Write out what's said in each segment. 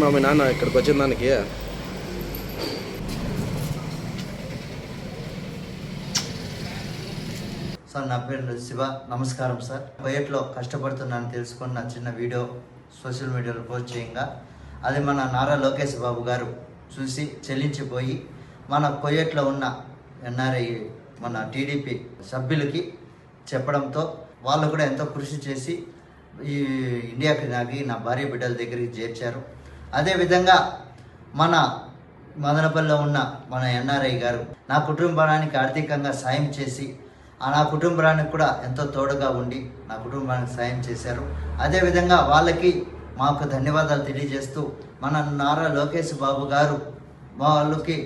మా మీ నాన్న ఇక్కడికి వచ్చిన దానికి సార్ నా పేరు శివ. నమస్కారం సార్. కువైట్లో కష్టపడుతున్నాను తెలుసుకుని నా చిన్న వీడియో సోషల్ మీడియాలో పోస్ట్ చేయంగా అది మన నారా లోకేష్ బాబు గారు చూసి చెల్లించిపోయి మన కువైట్లో ఉన్న ఎన్ఆర్ఐ మన టీడీపీ సభ్యులకి చెప్పడంతో వాళ్ళు కూడా ఎంతో కృషి చేసి ఈ ఇండియాకి నా భార్య బిడ్డల దగ్గరికి చేర్చారు. అదేవిధంగా మన మదనపల్లిలో ఉన్న మన ఎన్ఆర్ఐ గారు నా కుటుంబానికి ఆర్థికంగా సాయం చేసి నా కుటుంబానికి కూడా ఎంతో తోడుగా ఉండి నా కుటుంబానికి సాయం చేశారు. అదేవిధంగా వాళ్ళకి మాకు ధన్యవాదాలు తెలియజేస్తూ మన నారా లోకేష్ బాబు గారు వాళ్ళకి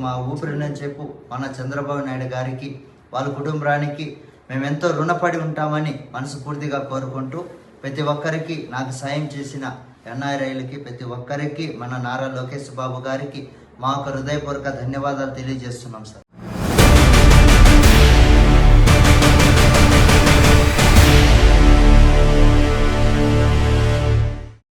మా ఊపిరినని చెప్పు మన చంద్రబాబు నాయుడు గారికి వాళ్ళ కుటుంబానికి మేము ఎంతో రుణపడి ఉంటామని మనస్ఫూర్తిగా కోరుకుంటూ ప్రతి ఒక్కరికి నాకు సాయం చేసిన ఎన్ఆర్ఐలకి ప్రతి ఒక్కరికి మన నారా లోకేష్ బాబు గారికి మా యొక్క హృదయపూర్వక ధన్యవాదాలు తెలియజేస్తున్నాం సార్.